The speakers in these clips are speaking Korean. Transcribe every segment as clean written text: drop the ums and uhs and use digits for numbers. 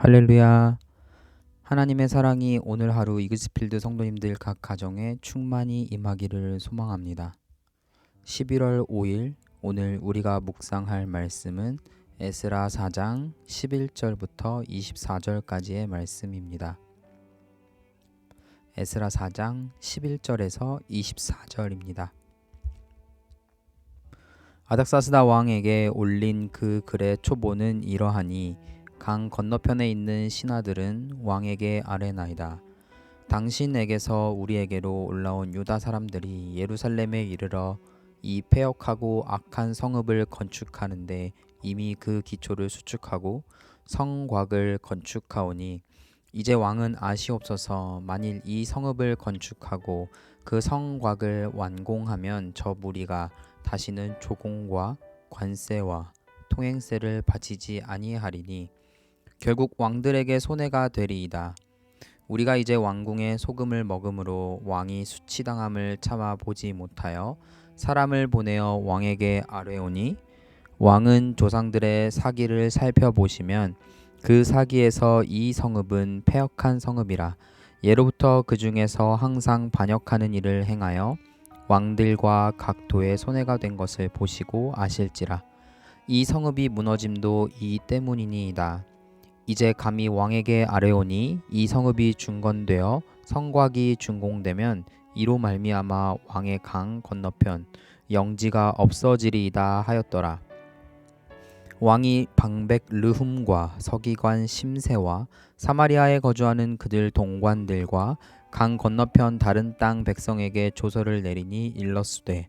할렐루야. 하나님의 사랑이 오늘 하루 이글스필드 성도님들 각 가정에 충만히 임하기를 소망합니다. 11월 5일 오늘 우리가 묵상할 말씀은 에스라 4장 11절부터 24절까지의 말씀입니다. 에스라 4장 11절에서 24절입니다. 아닥사스다 왕에게 올린 그 글의 초보는 이러하니 강 건너편에 있는 신하들은 왕에게 아뢰나이다. 당신에게서 우리에게로 올라온 유다 사람들이 예루살렘에 이르러 이 패역하고 악한 성읍을 건축하는데 이미 그 기초를 수축하고 성곽을 건축하오니 이제 왕은 아시옵소서. 만일 이 성읍을 건축하고 그 성곽을 완공하면 저 무리가 다시는 조공과 관세와 통행세를 바치지 아니하리니 결국 왕들에게 손해가 되리이다. 우리가 이제 왕궁의 소금을 먹음으로 왕이 수치당함을 참아 보지 못하여 사람을 보내어 왕에게 아뢰오니 왕은 조상들의 사기를 살펴보시면 그 사기에서 이 성읍은 패역한 성읍이라 예로부터 그 중에서 항상 반역하는 일을 행하여 왕들과 각도의 손해가 된 것을 보시고 아실지라. 이 성읍이 무너짐도 이 때문이니이다. 이제 감히 왕에게 아뢰오니 이 성읍이 중건되어 성곽이 준공되면 이로 말미암아 왕의 강 건너편 영지가 없어지리이다 하였더라. 왕이 방백 르훔과 서기관 심세와 사마리아에 거주하는 그들 동관들과 강 건너편 다른 땅 백성에게 조서를 내리니 일렀으되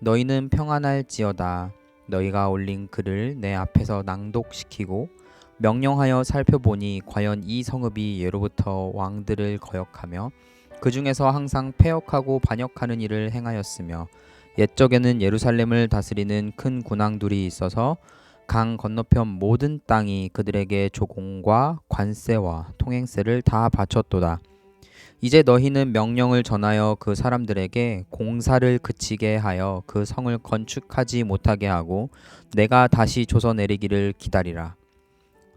너희는 평안할지어다. 너희가 올린 글을 내 앞에서 낭독시키고 명령하여 살펴보니 과연 이 성읍이 예로부터 왕들을 거역하며 그 중에서 항상 패역하고 반역하는 일을 행하였으며 옛적에는 예루살렘을 다스리는 큰 군왕들이 있어서 강 건너편 모든 땅이 그들에게 조공과 관세와 통행세를 다 바쳤도다. 이제 너희는 명령을 전하여 그 사람들에게 공사를 그치게 하여 그 성을 건축하지 못하게 하고 내가 다시 조서 내리기를 기다리라.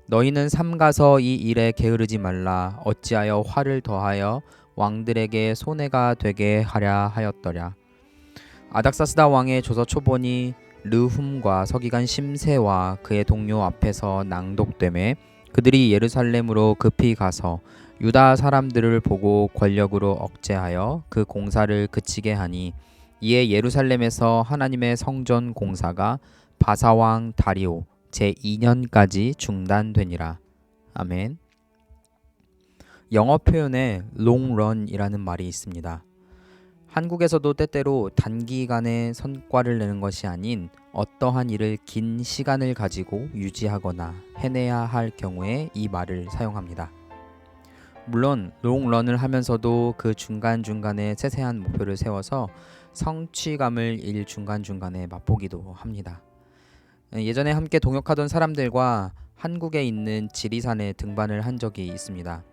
너희는 삼가서 이 일에 게으르지 말라. 어찌하여 화를 더하여 왕들에게 손해가 되게 하랴 하였더랴. 아닥사스다 왕의 조서 초본이 르훔과 서기관 심세와 그의 동료 앞에서 낭독되매 그들이 예루살렘으로 급히 가서 유다 사람들을 보고 권력으로 억제하여 그 공사를 그치게 하니 이에 예루살렘에서 하나님의 성전 공사가 바사왕 다리오 제2년까지 중단되니라. 아멘. 영어 표현에 롱런이라는 말이 있습니다. 한국에서도 때때로 단기간에 성과를 내는 것이 아닌 어떠한 일을 긴 시간을 가지고 유지하거나 해내야 할 경우에 이 말을 사용합니다. 물론 롱런을 하면서도 그 중간중간에 세세한 목표를 세워서 성취감을 일 중간중간에 맛보기도 합니다. 예전에 함께 동역하던 사람들과 한국에 있는 지리산에 등반을 한 적이 있습니다.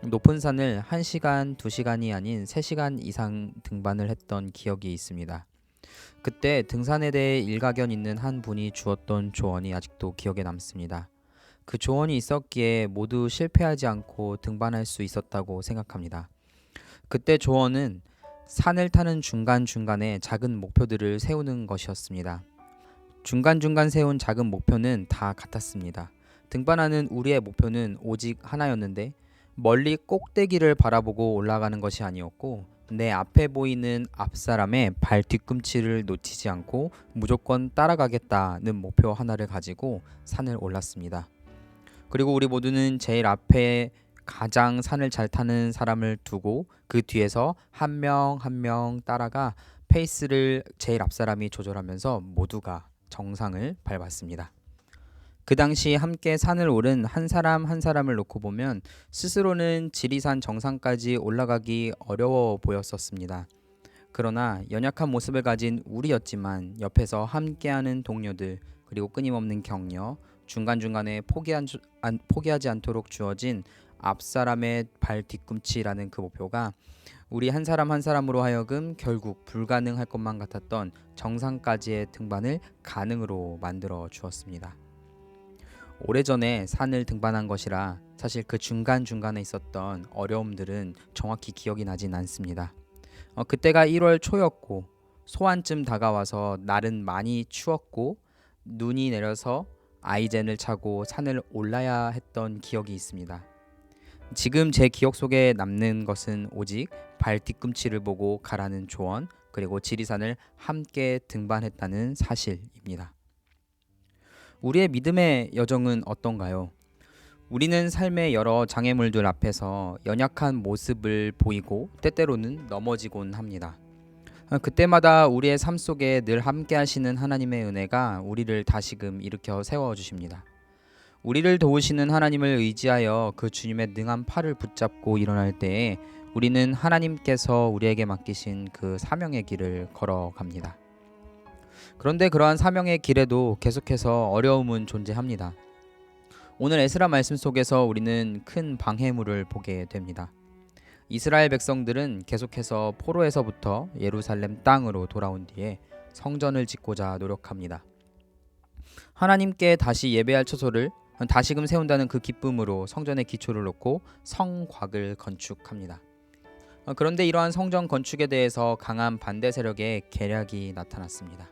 높은 산을 1시간, 2시간이 아닌 3시간 이상 등반을 했던 기억이 있습니다. 그때 등산에 대해 일가견 있는 한 분이 주었던 조언이 아직도 기억에 남습니다. 그 조언이 있었기에 모두 실패하지 않고 등반할 수 있었다고 생각합니다. 그때 조언은 산을 타는 중간중간에 작은 목표들을 세우는 것이었습니다. 중간중간 세운 작은 목표는 다 같았습니다. 등반하는 우리의 목표는 오직 하나였는데 멀리 꼭대기를 바라보고 올라가는 것이 아니었고 내 앞에 보이는 앞사람의 발 뒤꿈치를 놓치지 않고 무조건 따라가겠다는 목표 하나를 가지고 산을 올랐습니다. 그리고 우리 모두는 제일 앞에 가장 산을 잘 타는 사람을 두고 그 뒤에서 한 명 한 명 따라가 페이스를 제일 앞사람이 조절하면서 모두가 정상을 밟았습니다. 그 당시 함께 산을 오른 한 사람 한 사람을 놓고 보면 스스로는 지리산 정상까지 올라가기 어려워 보였었습니다. 그러나 연약한 모습을 가진 우리였지만 옆에서 함께하는 동료들 그리고 끊임없는 격려 중간중간에 포기하지 않도록 주어진 앞사람의 발 뒤꿈치라는 그 목표가 우리 한 사람 한 사람으로 하여금 결국 불가능할 것만 같았던 정상까지의 등반을 가능으로 만들어 주었습니다. 오래전에 산을 등반한 것이라 사실 그 중간중간에 있었던 어려움들은 정확히 기억이 나진 않습니다. 그때가 1월 초였고 소환쯤 다가와서 날은 많이 추웠고 눈이 내려서 아이젠을 차고 산을 올라야 했던 기억이 있습니다. 지금 제 기억 속에 남는 것은 오직 발 뒤꿈치를 보고 가라는 조언, 그리고 지리산을 함께 등반했다는 사실입니다. 우리의 믿음의 여정은 어떤가요? 우리는 삶의 여러 장애물들 앞에서 연약한 모습을 보이고 때때로는 넘어지곤 합니다. 그때마다 우리의 삶 속에 늘 함께 하시는 하나님의 은혜가 우리를 다시금 일으켜 세워 주십니다. 우리를 도우시는 하나님을 의지하여 그 주님의 능한 팔을 붙잡고 일어날 때에 우리는 하나님께서 우리에게 맡기신 그 사명의 길을 걸어갑니다. 그런데 그러한 사명의 길에도 계속해서 어려움은 존재합니다. 오늘 에스라 말씀 속에서 우리는 큰 방해물을 보게 됩니다. 이스라엘 백성들은 계속해서 포로에서부터 예루살렘 땅으로 돌아온 뒤에 성전을 짓고자 노력합니다. 하나님께 다시 예배할 처소를 다시금 세운다는 그 기쁨으로 성전의 기초를 놓고 성곽을 건축합니다. 그런데 이러한 성전 건축에 대해서 강한 반대 세력의 계략이 나타났습니다.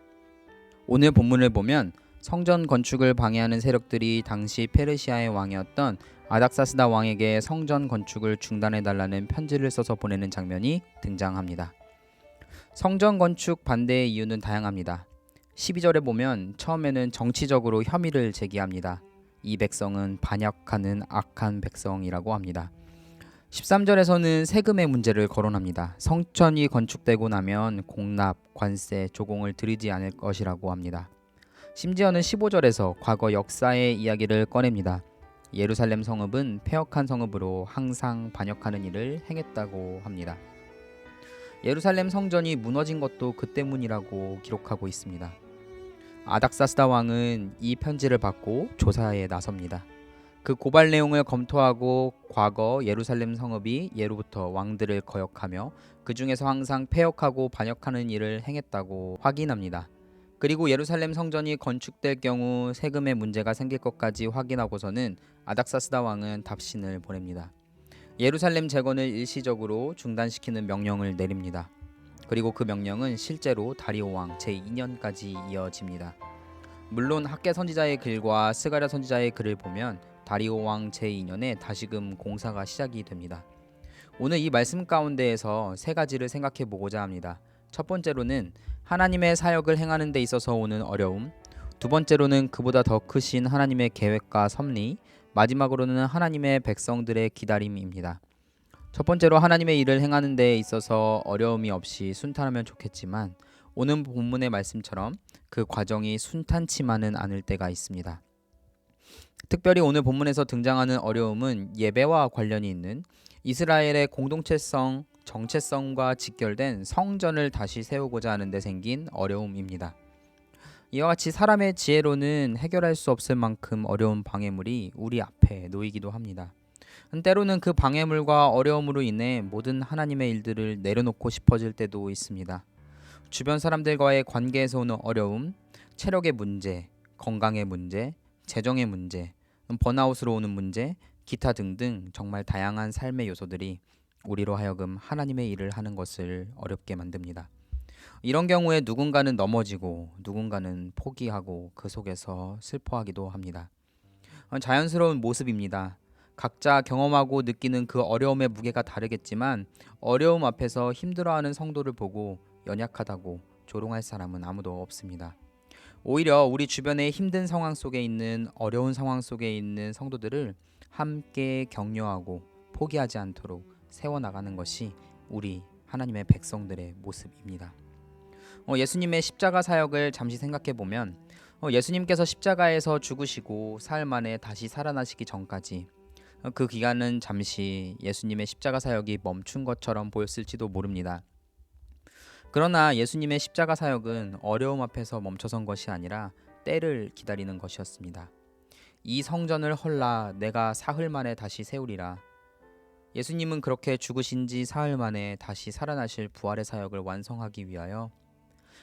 오늘 본문을 보면 성전 건축을 방해하는 세력들이 당시 페르시아의 왕이었던 아닥사스다 왕에게 성전 건축을 중단해달라는 편지를 써서 보내는 장면이 등장합니다. 성전 건축 반대의 이유는 다양합니다. 12절에 보면 처음에는 정치적으로 혐의를 제기합니다. 이 백성은 반역하는 악한 백성이라고 합니다. 13절에서는 세금의 문제를 거론합니다. 성전이 건축되고 나면 공납, 관세, 조공을 드리지 않을 것이라고 합니다. 심지어는 15절에서 과거 역사의 이야기를 꺼냅니다. 예루살렘 성읍은 패역한 성읍으로 항상 반역하는 일을 행했다고 합니다. 예루살렘 성전이 무너진 것도 그 때문이라고 기록하고 있습니다. 아닥사스다 왕은 이 편지를 받고 조사에 나섭니다. 그 고발 내용을 검토하고 과거 예루살렘 성읍이 예로부터 왕들을 거역하며 그 중에서 항상 패역하고 반역하는 일을 행했다고 확인합니다. 그리고 예루살렘 성전이 건축될 경우 세금의 문제가 생길 것까지 확인하고서는 아닥사스다 왕은 답신을 보냅니다. 예루살렘 재건을 일시적으로 중단시키는 명령을 내립니다. 그리고 그 명령은 실제로 다리오 왕 제2년까지 이어집니다. 물론 학개 선지자의 글과 스가랴 선지자의 글을 보면 다리오 왕 제2년에 다시금 공사가 시작이 됩니다. 오늘 이 말씀 가운데에서 세 가지를 생각해 보고자 합니다. 첫 번째로는 하나님의 사역을 행하는 데 있어서 오는 어려움, 두 번째로는 그보다 더 크신 하나님의 계획과 섭리, 마지막으로는 하나님의 백성들의 기다림입니다. 첫 번째로 하나님의 일을 행하는 데 있어서 어려움이 없이 순탄하면 좋겠지만 오늘 본문의 말씀처럼 그 과정이 순탄치만은 않을 때가 있습니다. 특별히 오늘 본문에서 등장하는 어려움은 예배와 관련이 있는 이스라엘의 공동체성, 정체성과 직결된 성전을 다시 세우고자 하는데 생긴 어려움입니다. 이와 같이 사람의 지혜로는 해결할 수 없을 만큼 어려운 방해물이 우리 앞에 놓이기도 합니다. 때로는 그 방해물과 어려움으로 인해 모든 하나님의 일들을 내려놓고 싶어질 때도 있습니다. 주변 사람들과의 관계에서 오는 어려움, 체력의 문제, 건강의 문제, 재정의 문제, 번아웃으로 오는 문제, 기타 등등 정말 다양한 삶의 요소들이 우리로 하여금 하나님의 일을 하는 것을 어렵게 만듭니다. 이런 경우에 누군가는 넘어지고 누군가는 포기하고 그 속에서 슬퍼하기도 합니다. 자연스러운 모습입니다. 각자 경험하고 느끼는 그 어려움의 무게가 다르겠지만 어려움 앞에서 힘들어하는 성도를 보고 연약하다고 조롱할 사람은 아무도 없습니다. 오히려 우리 주변의 힘든 상황 속에 있는 어려운 상황 속에 있는 성도들을 함께 격려하고 포기하지 않도록 세워나가는 것이 우리 하나님의 백성들의 모습입니다. 예수님의 십자가 사역을 잠시 생각해 보면 예수님께서 십자가에서 죽으시고 사흘 만에 다시 살아나시기 전까지 그 기간은 잠시 예수님의 십자가 사역이 멈춘 것처럼 보였을지도 모릅니다. 그러나 예수님의 십자가 사역은 어려움 앞에서 멈춰선 것이 아니라 때를 기다리는 것이었습니다. 이 성전을 헐라 내가 사흘 만에 다시 세우리라. 예수님은 그렇게 죽으신 지 사흘 만에 다시 살아나실 부활의 사역을 완성하기 위하여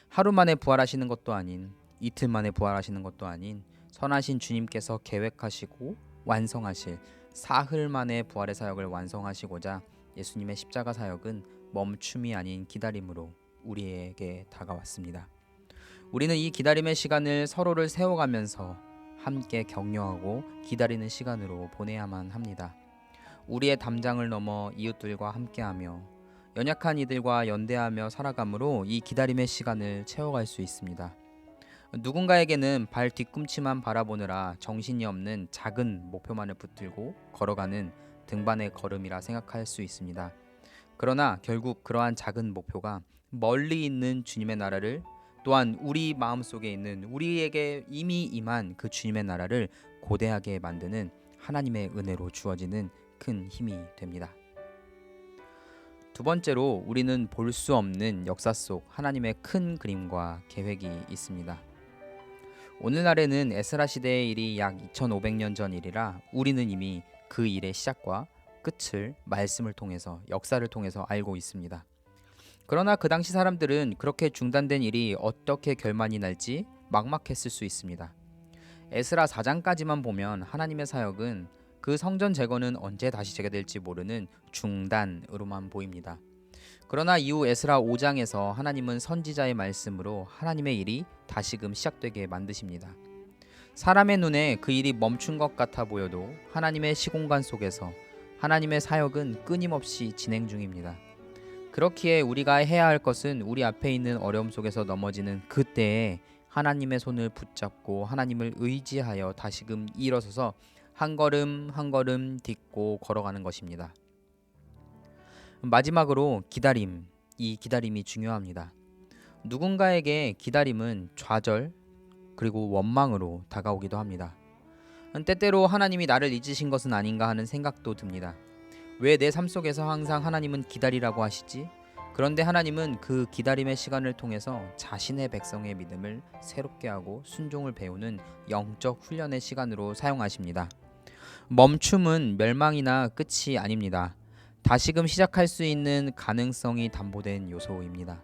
하루 만에 부활하시는 것도 아닌 이틀 만에 부활하시는 것도 아닌 선하신 주님께서 계획하시고 완성하실 사흘 만에 부활의 사역을 완성하시고자 예수님의 십자가 사역은 멈춤이 아닌 기다림으로 우리에게 다가왔습니다. 우리는 이 기다림의 시간을 서로를 세워가면서 함께 격려하고 기다리는 시간으로 보내야만 합니다. 우리의 담장을 넘어 이웃들과 함께하며 연약한 이들과 연대하며 살아감으로 이 기다림의 시간을 채워갈 수 있습니다. 누군가에게는 발 뒤꿈치만 바라보느라 정신이 없는 작은 목표만을 붙들고 걸어가는 등반의 걸음이라 생각할 수 있습니다. 그러나 결국 그러한 작은 목표가 멀리 있는 주님의 나라를, 또한 우리 마음속에 있는 우리에게 이미 임한 그 주님의 나라를 고대하게 만드는 하나님의 은혜로 주어지는 큰 힘이 됩니다. 두 번째로 우리는 볼 수 없는 역사 속 하나님의 큰 그림과 계획이 있습니다. 오늘날에는 에스라 시대의 일이 약 2500년 전 일이라 우리는 이미 그 일의 시작과 끝을 말씀을 통해서, 역사를 통해서 알고 있습니다. 그러나 그 당시 사람들은 그렇게 중단된 일이 어떻게 결말이 날지 막막했을 수 있습니다. 에스라 4장까지만 보면 하나님의 사역은 그 성전 재건은 언제 다시 재개될지 모르는 중단으로만 보입니다. 그러나 이후 에스라 5장에서 하나님은 선지자의 말씀으로 하나님의 일이 다시금 시작되게 만드십니다. 사람의 눈에 그 일이 멈춘 것 같아 보여도 하나님의 시공간 속에서 하나님의 사역은 끊임없이 진행 중입니다. 그렇기에 우리가 해야 할 것은 우리 앞에 있는 어려움 속에서 넘어지는 그때에 하나님의 손을 붙잡고 하나님을 의지하여 다시금 일어서서 한 걸음 한 걸음 딛고 걸어가는 것입니다. 마지막으로 기다림, 이 기다림이 중요합니다. 누군가에게 기다림은 좌절 그리고 원망으로 다가오기도 합니다. 때때로 하나님이 나를 잊으신 것은 아닌가 하는 생각도 듭니다. 왜 내 삶 속에서 항상 하나님은 기다리라고 하시지? 그런데 하나님은 그 기다림의 시간을 통해서 자신의 백성의 믿음을 새롭게 하고 순종을 배우는 영적 훈련의 시간으로 사용하십니다. 멈춤은 멸망이나 끝이 아닙니다. 다시금 시작할 수 있는 가능성이 담보된 요소입니다.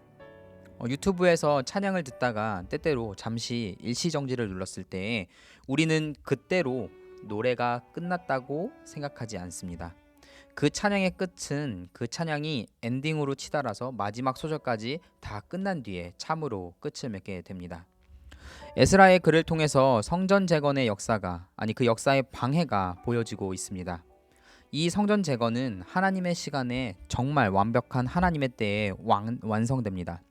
유튜브에서 찬양을 듣다가 때때로 잠시 일시정지를 눌렀을 때 우리는 그때로 노래가 끝났다고 생각하지 않습니다. 그 찬양의 끝은 그 찬양이 엔딩으로 치달아서 마지막 소절까지 다 끝난 뒤에 참으로 끝을 맺게 됩니다. 에스라의 글을 통해서 성전 재건의 역사가, 그 역사의 방해가 보여지고 있습니다. 이 성전 재건은 하나님의 시간에 정말 완벽한 하나님의 때에 완성됩니다.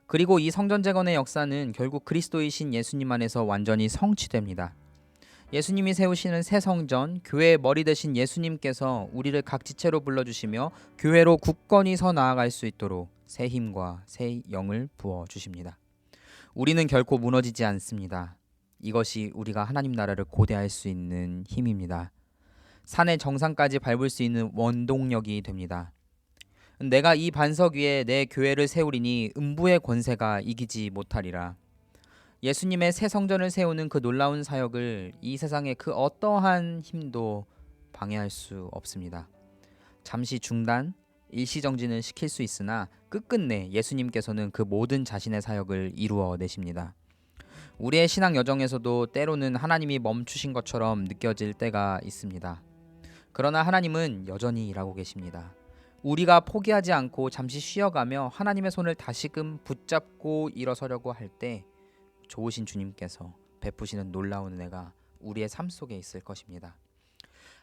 그리고 이 성전 재건의 역사는 결국 그리스도이신 예수님 안에서 완전히 성취됩니다. 예수님이 세우시는 새 성전, 교회의 머리 되신 예수님께서 우리를 각 지체로 불러주시며 교회로 굳건히 서 나아갈 수 있도록 새 힘과 새 영을 부어주십니다. 우리는 결코 무너지지 않습니다. 이것이 우리가 하나님 나라를 고대할 수 있는 힘입니다. 산의 정상까지 밟을 수 있는 원동력이 됩니다. 내가 이 반석 위에 내 교회를 세우리니 음부의 권세가 이기지 못하리라. 예수님의 새 성전을 세우는 그 놀라운 사역을 이 세상의 그 어떠한 힘도 방해할 수 없습니다. 잠시 중단, 일시정지는 시킬 수 있으나 끝끝내 예수님께서는 그 모든 자신의 사역을 이루어내십니다. 우리의 신앙 여정에서도 때로는 하나님이 멈추신 것처럼 느껴질 때가 있습니다. 그러나 하나님은 여전히 일하고 계십니다. 우리가 포기하지 않고 잠시 쉬어가며 하나님의 손을 다시금 붙잡고 일어서려고 할 때 좋으신 주님께서 베푸시는 놀라운 은혜가 우리의 삶 속에 있을 것입니다.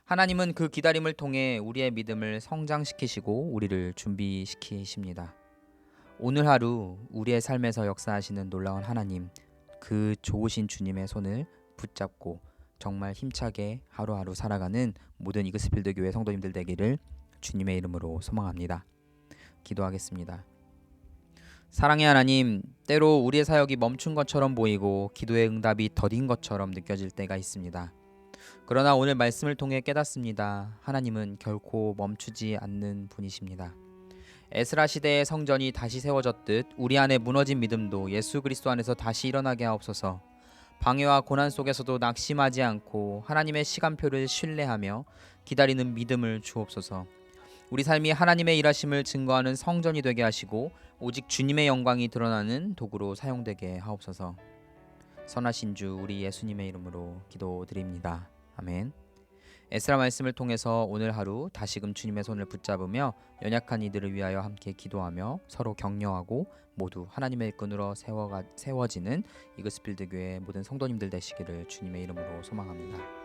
하나님은 그 기다림을 통해 우리의 믿음을 성장시키시고 우리를 준비시키십니다. 오늘 하루 우리의 삶에서 역사하시는 놀라운 하나님, 그 좋으신 주님의 손을 붙잡고 정말 힘차게 하루하루 살아가는 모든 이그스필드 교회 성도님들 되기를 주님의 이름으로 소망합니다. 기도하겠습니다. 사랑의 하나님, 때로 우리의 사역이 멈춘 것처럼 보이고 기도의 응답이 더딘 것처럼 느껴질 때가 있습니다. 그러나 오늘 말씀을 통해 깨닫습니다. 하나님은 결코 멈추지 않는 분이십니다. 에스라 시대의 성전이 다시 세워졌듯 우리 안에 무너진 믿음도 예수 그리스도 안에서 다시 일어나게 하옵소서. 방해와 고난 속에서도 낙심하지 않고 하나님의 시간표를 신뢰하며 기다리는 믿음을 주옵소서. 우리 삶이 하나님의 일하심을 증거하는 성전이 되게 하시고 오직 주님의 영광이 드러나는 도구로 사용되게 하옵소서. 선하신 주 우리 예수님의 이름으로 기도드립니다. 아멘. 에스라 말씀을 통해서 오늘 하루 다시금 주님의 손을 붙잡으며 연약한 이들을 위하여 함께 기도하며 서로 격려하고 모두 하나님의 일꾼으로 세워지는 이그스필드 교회 모든 성도님들 되시기를 주님의 이름으로 소망합니다.